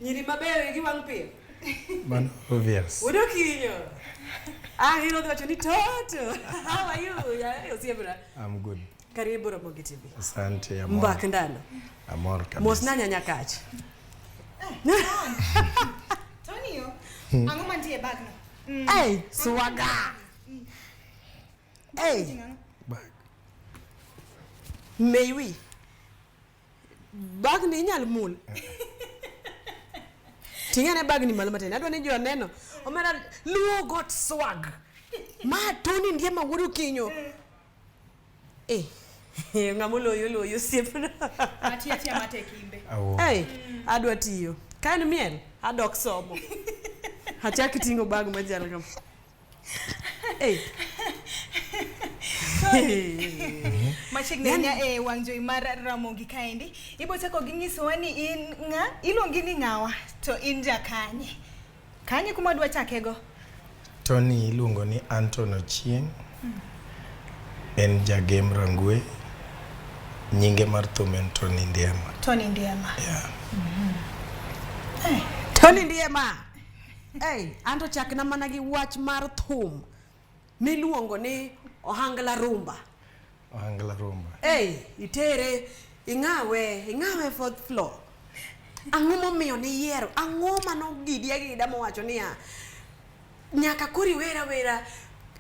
Nyiri maber gi wang' pio. Man obvious. Udokinyo. Hilo wacho ni Toto. How are you? Ya osiebra. I'm good. Karibu Romo GTV. Asante amor. Mbak Ndalo. Amor kabisa. Mosna nyanya kach. Tonio, ango mantie bag no. Hey, swaga. Hey. Bag. Maybe. Bag ni nyal mul. Tingane bag ni malo matene. Adwa ni jo neno. Omera luo got swag. Ma Tony Ndiema wudu kinyo. Ngamulo yo sipna. Atia mate kimbe. Hey, adwa tiyo. Kan miel, adok somo. Hachaki tingo bag majal kam. Hey. Machignenya wangjo mar Ramogi kaendi. Ibo chako ginyiso wani in nga iluongi ni ngawa to in jakanye. Kanye kuma dwa chakego? Tony iluongo ni Anton Ochieng. En jagem Rangwe. Nyinge mar thum en Tony Ndiema. Tony Ndiema. Yeah. Hey. Tony Ndiema. Hey, anto chakna mana gi wach mar thum. Miluongo ni Ohangla Rumba. Ohangla Rumba. Hey, itere ingawe fourth floor. Ang'o momiyo ni yiero? Ang'o mano gida mowacho niya nyaka kuri wera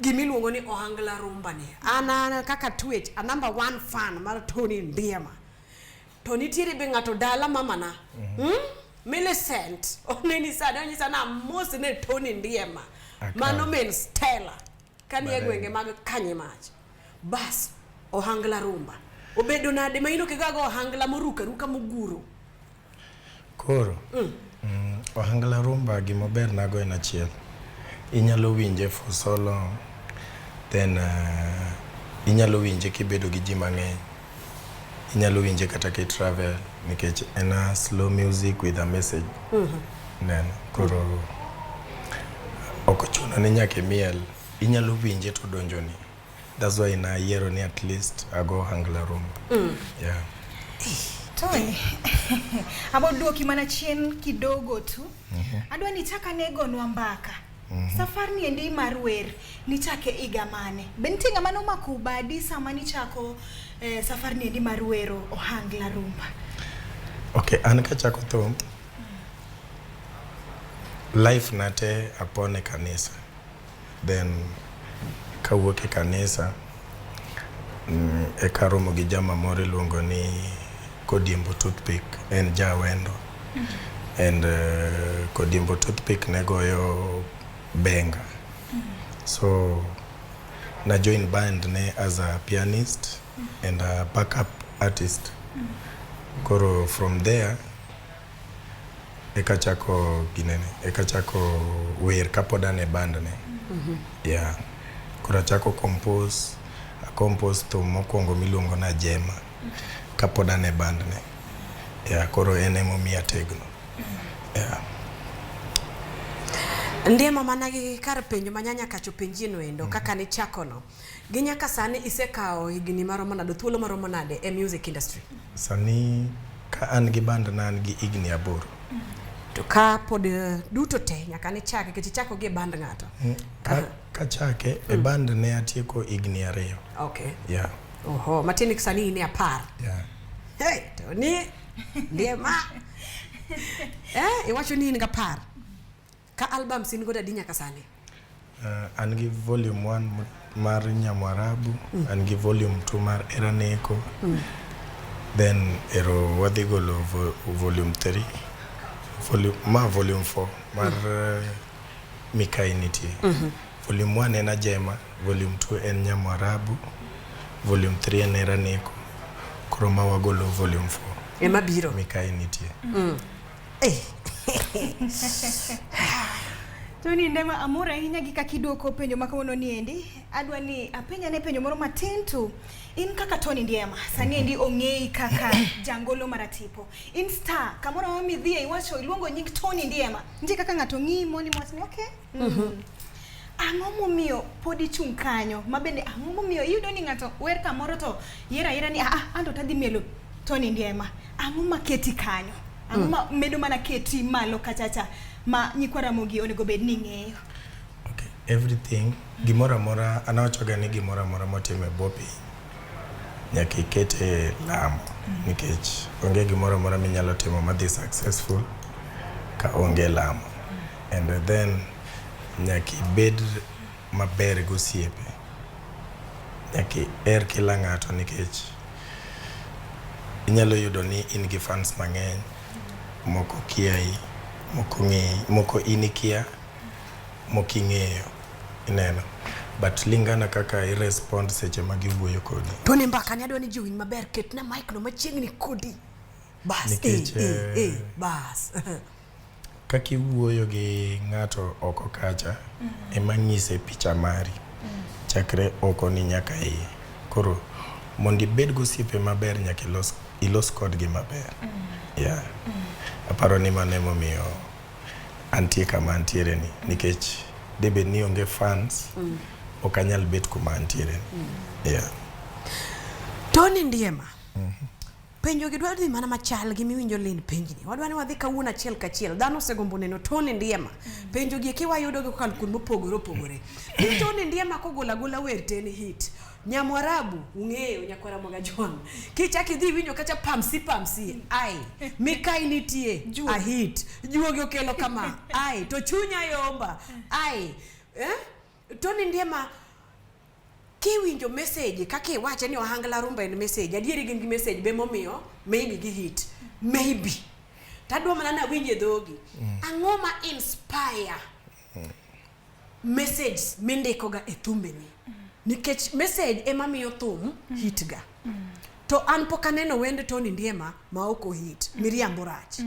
gimiluongo ni Ohangla Rumba ni. Ana kaka Twitch, a number 1 fan mar Tony Ndiema. To nitiere be ng'ato dala mamana. Millicent. Oneni sana mos ne Tony Ndiema. Mano men Stella. Kani egwenge mag kanye mach. Bas Ohangla Rumba. Obedo nade ma ino kigago ohangla ruka moguro. Koro. Ohangla Rumba gimober nago en achiel. Inyalo winje for so long. Then inyalo winje kibedo gi ji mang'eny. Inyalo winje kata ki travel nikech en a slow music with a message. Neno koro okochuno ni nyaka miel. Inyalo winje to donjoni. That's why na yiero ni at least ago Ohangla Rumba. Yeah. Tony. Abo duoki mana chien kidogo tu. Adwa nitaka nego nwambaka. Safari ni endi marwer nichake igamane. Bentinga mano makubadi sama nichako safari ni endi marwero Ohangla Rumba. Okay, anaka chako thum. Life nate apone kanisa. Then kawuok e kanisa e karomo gi jama moro luongo ni Kodimbo Toothpick en jawendo. And Kodimbo Toothpick ne goyo benga. So na join band ne as a pianist and a backup artist. Koro from there ekachako wer kapodane band ne. Yeah. Koro chako compose to mokwongo miluongo na Jema kapodane band ne. Yeah, koro ene momiya tegno. Yeah. Ndiema managi kar penjo manyanya kacho penjino endo kaka ni chakono. Ginyaka sani isekao higni maromo nade thuolo maromo nade e music industry. Sani ka an gi band na an gi higni 8. To ka pod duto te nyaka ni chake kichako gi band ng'ato. Ka chake e band ne atieko higni 2. Okay. Yeah. Oho, matini sani ni 10. Yeah. Hey, Tony Ndiema. Iwacho ni nga 10. Ka album sin goda dinya kasani. An gi volume 1 mar Nyamwarabu, an gi volume 2 mar Eraneko. Then ero wadhi golo volume 3. Volume 4 mar Mikainiti. Volume 1 en Jema, volume 2 en Nyamwarabu, volume 3 en Eraneko. Koro ma wagolo volume 4. Ema biro. Mikainiti. Tony Ndiema amora hinya gi kakiduoko penjo makawono ni endi. Adwa ni apenya ne penjo moro matin tu. In kaka Tony Ndiema sani endi ong'ei kaka jangolo maratipo. In star kamoro mami dhie iwacho iluongo nying Tony Ndiema. Ndi kaka ng'ato ng'i moni mwasni okay? Ang'o momiyo podi chung kanyo mabende ang'o momiyo iyudo ni ng'ato wer kamoro to yera ni ando tadhi mielo Tony Ndiema. Ang'o maketi kanyo? Ang'o medo mana keti malo kachacha ma nyikwaramogi onego bed ni ng'eyo? Okay, everything gimora mora anawachoga ni gimora mora motime bopi nyaka ikete lamo nikech onge gimora mora minyalo timo madhi successful ka onge lamo. And then nyaka ibed maber gosiepe, nyaka kila ng'ato nikech inyalo yudo ni in gi fans mang'eny, moko kiai, moko ng'eyi, moko inikia, moko ing'eyo, ineno. But lingana kaka irespond seche ma giwuoyo kodi. Tony Mbaka ni adwa ni jiwiny maber, ket na mic no machiegni kodi. Bas, bas. Kaki wuoyo gi ng'ato oko kacha, ema ng'ise picha mari. Chakre oko ni nyaka iye. Koro mondi bed gosiepe maber nyaka ilos kodgi maber. Yeah. Aparo ni mano emomiyo antie kama antiere ni nikech debed ni onge fans ok anyal bet kuma antiere ni. Yeah. Tony Ndiema. Penjo gi dwa dhi mana machal gi miwinjo lind penjni. Wadwa ni wadhi kawuono achiel kachiel. Dhano osegombo neno Tony Ndiema. Penjo gi kiwayudo gi kokalo kuond mopogore opogore. Tony Ndiema kogola gola wer ten hit. Nyamwarabu ung'eyo nyakwara moga John. Kichaki dhi winjo kacha pamsi ai mikai nitie a hit. Juogi okelo kama ai to chunya yomba ai Tony Ndiema kiwinjo message kaki wache ni ohangla rumba en message adieri gin gi message be momiyo maybe gi hit maybe tadwa mana na winje dhogi ang'o ma inspire message mindiko ga e thumbeni nikech message ema miyo thum hit ga to an poka neno wende Tony Ndiema ma oko hit miriambo rach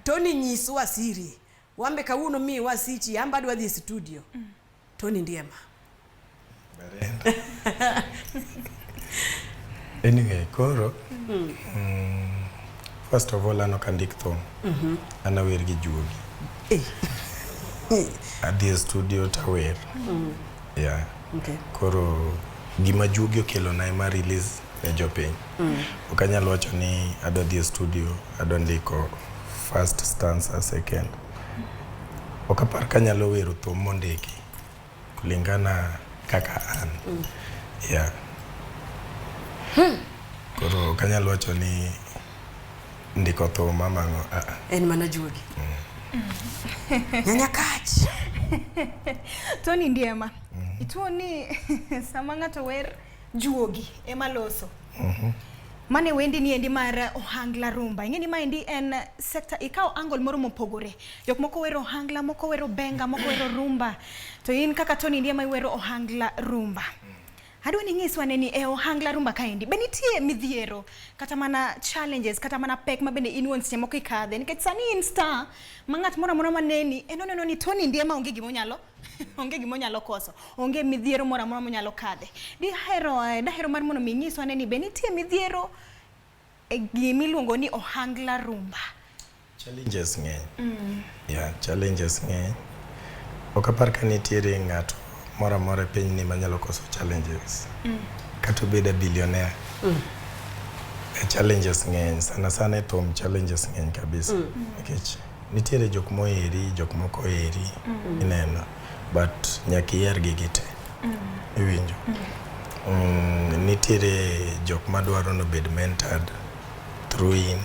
Tony nyiswa siri wambe kawuono mi wasichi amba dwa dhi studio Tony Ndiema. Anyway, koro first of all ano kandik thum. Ana wer gi juogi. Adhi studio tawer. Yeah. Okay. Koro gima juogi okelo na ema release e jopiny. Okanyalo wacho ni adwa dhi studio, adwa ndiko first stanza, second. Okapar kanyalo wero thum mondiki kulingana kaka an. Yeah. Koro kanyalo wacho ni ndiko thum mamang'o en mana juogi. Nyanya kach. Tony Ndiema. Itoni sama ng'ato wer juogi ema loso. Mane wendi ni endi mar ohangla rumba. Ing'eni ma endi en sector ikaw angle moro mopogore. Jok moko wero ohangla, moko wero benga, moko wero rumba. To in kaka Tony Ndiema iwero ohangla rumba. Adwa ni nyiswa neni e ohangla rumba kaendi. Be nitie midhiero kata mana challenges kata mana pek ma bende inwon seche moko ikadhe nikech sani in star ma ng'at moro amora maneni eno ni Tony Ndiema onge gimonyalo koso. Onge midhiero moro amora monyalo kadhe. Dahero mar mono minyiswa neni be nitie midhiero e gimiluongo ni ohangla rumba. Challenges ng'eny. Yeah, challenges ng'eny. Okapar ka nitiere ng'ato mora mora piny ni manyalo koso challenges. Kato beda billionaire. Challenges ng'eny. Sana thum challenges ng'eny kabisa. Nikech nitiere jok moheri, jok moko heri. Ineno. But nyaka iyer gi gite. Iwinjo. Nitiere jok madwaro no bed mentored through in.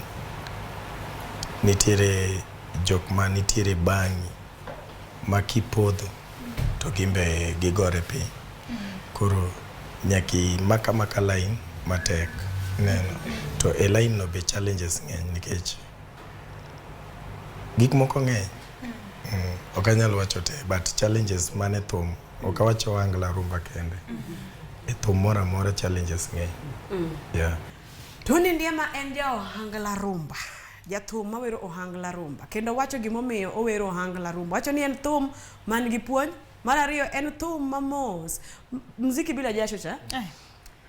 Nitiere jok ma nitiere bangi makipodho to gimbe gigore piny. Koro nyaki maka line matek. Neno. To e line no be challenges ng'eny nikech gik moko ng'eny. Okanyalo wacho te but challenges mane thum. Okawacho ohangla rumba kende. E thum mora mora challenges ng'eny. Yeah. Tony Ndiema en ja ohangla rumba. Jathum mawero ohangla rumba. Kendo wacho gimomiyo owero ohangla rumba. Wacho ni en thum man gi puonj. Mar ariyo en thum mamos. Muziki bila jasho cha.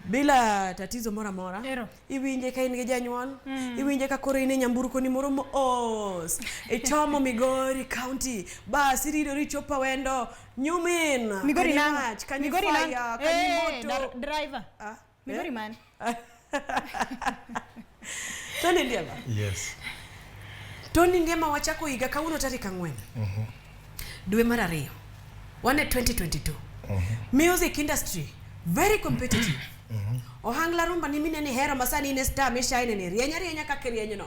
Bila tatizo mora mora. Iwinje ka in gi janyuol. Iwinje ka koro ine nyamburko ni moro mos. Chomo Migori County. Bas irido richopa wendo. Nyumin. Migori nang. Migori nang. Kanimoto. Driver. Migori man. Tony Ndiema. Yes. Tony Ndiema wachako higa kawuono tarik 4 dwe mar 2 wane 2022 music industry very competitive ohangla rumba ni mine ni hero masani ne star me shine ni rienya ka kirienyo no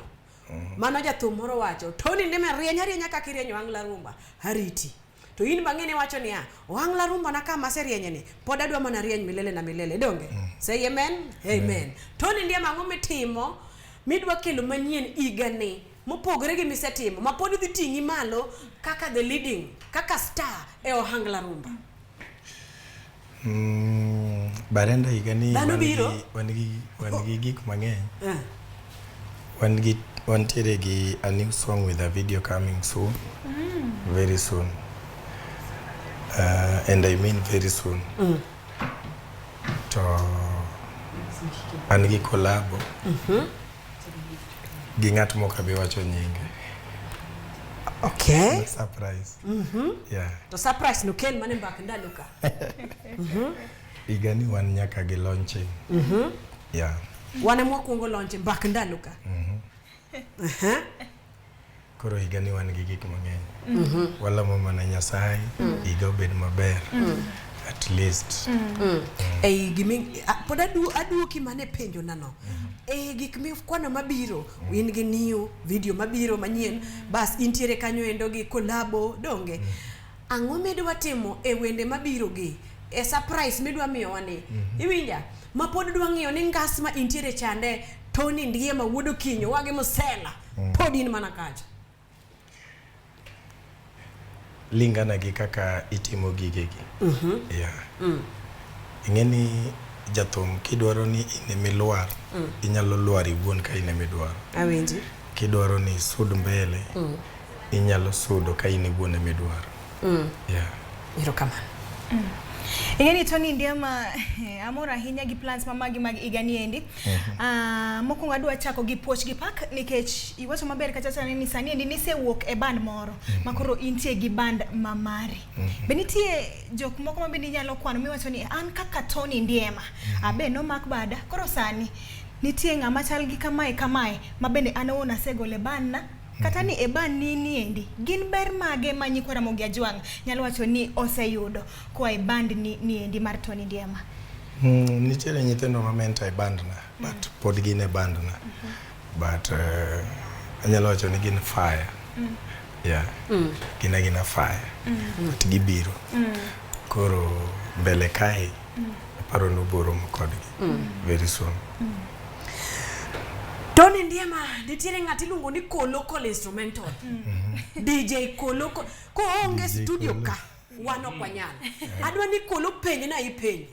mano jathum moro wacho Tony Ndiema rienya ka kirienyo ohangla rumba hariti to in bangene wacho ni ohangla rumba na kama serienye ni pod adwa mana rieny milele na milele donge say amen amen Tony Ndiema ngome timo midwa kelo manyien igane mopogre gi misetimo mapod dhi tingi malo kaka the leading kaka star e ohangla rumba barenda igani wan gi gik mang'eny wan tiere gi a new song with a video coming soon very soon and I mean very soon to an gi collabo gi ng'at moko be wacho nyinge okay surprise yeah to surprise no kel mane Mbak Ndalo ka igani wan nyaka gi launching yeah wane mokwongo launch Mbak Ndalo ka koro igani wan gi gik mang'eny wala mama na Nyasaye iga obed maber at least gimi pod aduoki mane penjo nano gik mi kwano mabiro win gi new video mabiro manyien bas intiere kanyo endo gi collabo donge ang'o midwa timo e wende mabiro gi e surprise midwa miyo wani iwinja ma pod dwa ng'iyo ni ngas ma intiere chande Tony Ndiema wuodo kinyo wage mosela pod in mana kacha lingana gi kaka itimo gigegi yeah ingeni jathum kidwaro ni inemilwar inyalo lwar iwuon ka inemidwaro awinji kidwaro ni sud mbele inyalo sudo ka inemidwaro yeah iro kamano ingeni Tony Ndiema amora hinya gi plans mamagi mag igani endi moko adwa chako gi poch gi pak nikech iwacho maber kacha sana ni sani endi nisewuok e band moro makoro intie gi band mamari benitie jok moko mabende nyalo kwano miwacho ni an kaka Tony Ndiema abe no mak bada koro sani nitie ng'ama chal gi kamae mabende anaona segole band na kata ni e ban ni endi gin ber mage manyikwara mogi ajwang nyalo wacho ni oseyudo kwa e band ni endi mar Tony Ndiema nitiere nyithindo mamenta e band na but pod gin e band na but anyalo wacho ni gin fire yeah gina fire but gibiro koro mbele kai paro no boro mokodgi very soon Tony Ndiema nitiere ng'ati luongo ni Kolokol instrumental DJ Kolokol ko onge studio ka wano kwanyana adwa ni Kolo penye na ipenye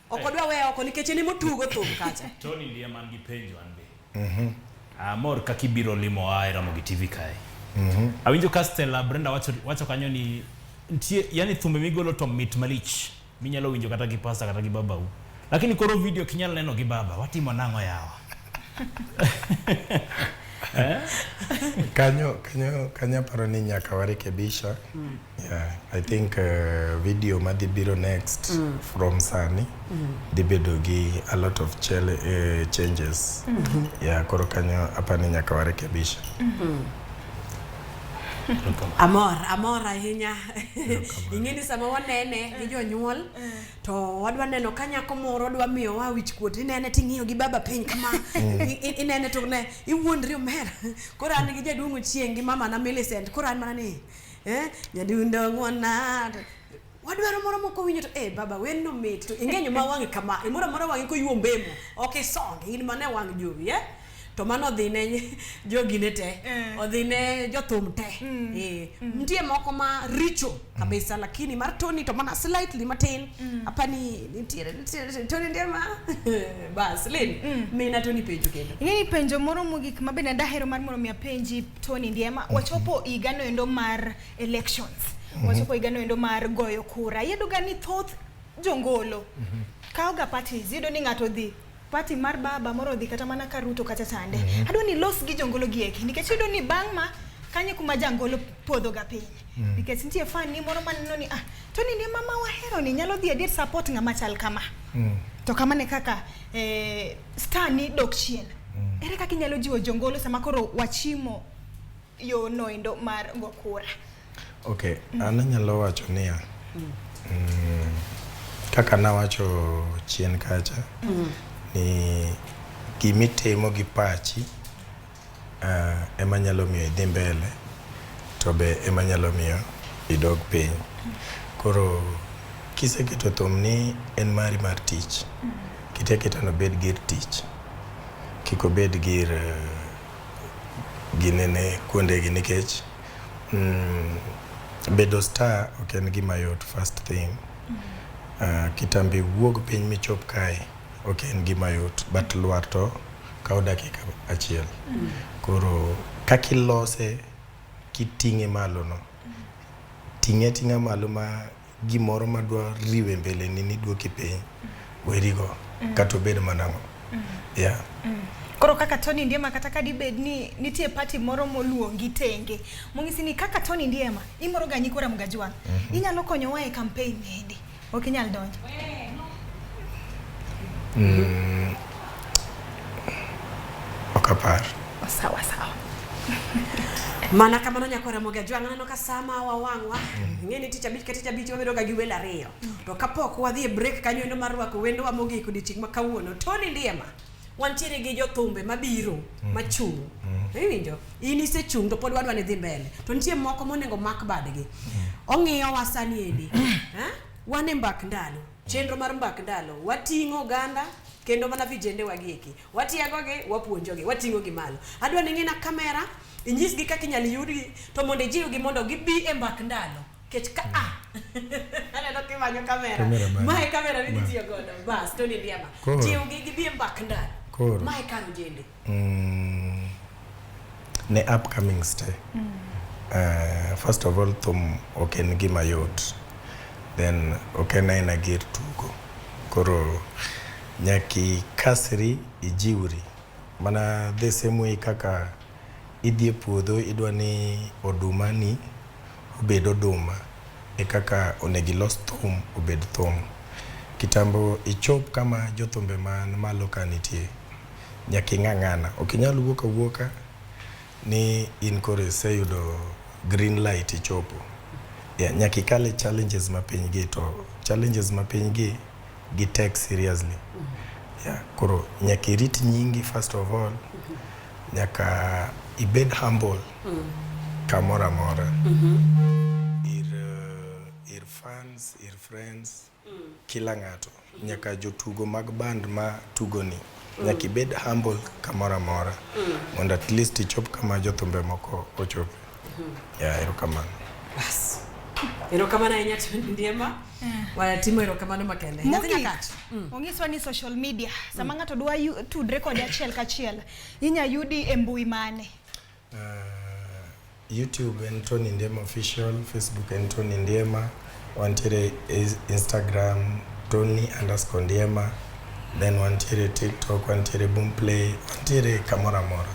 okodwa wewe oko nikech ni motugo thum kacha Tony Ndiema ngi penjo anbe amor kakibiro limo aera mo TV kai awinjo Castella Brenda wacho kanyo ni ntie yani thumbe migolo to mit malich minyalo winjo kata gi pasa kata gi babau lakini koro video kinyalo neno gi baba watimo nango yawa Kanya paro ni nyaka warekebisha yeah I think video madibiro next from Sani dibedo gi a lot of changes yeah koro kanyo apani nyaka warekebisha amor ahinya ingeni sama wanene gi jonyuol to wadwa neno kanyako moro dwa miyo wa wich kuot inene ting'iyo gi baba piny kama inene to ne iwuondri omera koro an gi jaduong' chieng' gi mama na Millicent koro an mana ni nyadundo ng'wana wadwaro moro moko winjo to baba wen no mit to ingenyo ma wangi kama imoro wangi ko yuombemo okay song in mane wang jowi to mano dhine jogine te odhine jothum te ntie moko ma richo kabisa lakini mar Tony to mana slightly matin apani nitiere Tony Ndiema bas lin mina Tony penjo kendo ngeni penjo moro mogik mabende ndahero mar moro mia penji Tony Ndiema wachopo igano endo mar elections wachopo igano endo mar goyo kura yeduga ni thoth jongolo kaoga parties yedo ni ngato dhi party mar baba moro dhi kata mana karuto kata tande adwa ni los gi jongolo gieki nikech yudo ni bangma kanye kuma jangolo podho ga piny nikech nitie fan ni moro maneno ni Tony Ndiema mama wahero ni nyalo dhi adir support ng'ama chal kama to kama ne kaka star ni dok chien ere kaka inyalo jiwo jongolo sama koro wachimo yo noendo mar gokura. Okay, an anyalo wacho niya, kaka nawacho chien kacha, ni gimitimo gi pachi ema nyalo miyo idhi mbele, to be ema nyalo miyo idog piny. Koro kiseketo thum ni en mari mar tich, kiteketa no bed gir tich, kiko bed gir ginene kuondegi nikech bedo star ok en gima yot first thing. Kitambi wuog piny michop kae ok en gima yot, but luar to kao dakika achiel. Koro kakilose kiting'e malo no, ting'e malo ma gimoro madwa riwe mbele ni duoki piny, werigo kato bed manang'o. Yeah. Koro kaka Tony Ndiema kata kadi bed ni nitie party moro moluongi tenge. Mongisi ni kaka Tony Ndiema imoro ganyi kora mgajwan. Inyalo konyowa e campaign ndi. Ok inyal donjo. Okapar. Sawa. Mana kamano nyakora mogajwa ng'ano ka sama wawangwa. Ng'eni tich abich wabedo ga gi welo ariyo. To kapok wadhi e break kanyo endo mar rwako wendo wa mogik odiochieng' ma kawuono. Tony Ndiema wantiere gi jothumbe mabiro machung'. Iwinjo? In isechung' to pod wadwa ni dhi mbele. To nitie moko monego mak badgi. Ong'iyo wasani endi. Wan e Mbak Ndalo. Chenro mar Mbak Ndalo. Wating'o ganda kendo mana vijende wagieki. Watiagoge, wapuonjoge, wating'o gi malo. Adwa ni ng'ina kamera, inyisgi kaka inyalo yudgi to mondo jiwgi mondo gibi e Mbak Ndalo. Kech ka aneno kimanyo kamera. Mae kamera ni tiyo godo. Bas, Tony Ndiema. Jiwgi gibi e Mbak Ndalo. Mae karo jende. Ne upcoming stay. First of all, thum ok en gima yot. Then ok en aina gir tugo. Koro nyaki kasri ijiwri. Mana the same way kaka idhi e puodho idwa ni oduma ni obed oduma, e kaka onegi los thum obed thum. Kitambo ichop kama jothumbe man malo kanitie, nyaki ng'ang'ana. Ok inyal wuoka ni in kore iseyudo green light ichopo. Nyaki kale challenges mapiny gi, to challenges mapiny gi take seriously. Koro nyaki rit nyingi first of all. Nyaka ibed humble kamora mora. Ir fans, ir friends, kila ng'ato. Nyaka jotugo mag band ma tugo ni. Nyaki bed humble kamora mora. Mondo at least ichop kama jothumbe moko ochope. Erokamano. Bas. Erokamano ahinya Tony Ndiema. Watimo erokamano makende. Ongiswa ni social media. Sama ng'ato dwa tudre kod achiel kachiel. Inya yudi e mbui mane? YouTube en Tony Ndiema official, Facebook en Tony Ndiema, wantiere Instagram Tony_Ndiema, then wantiere TikTok, wantiere Boomplay, wantiere kamora mora.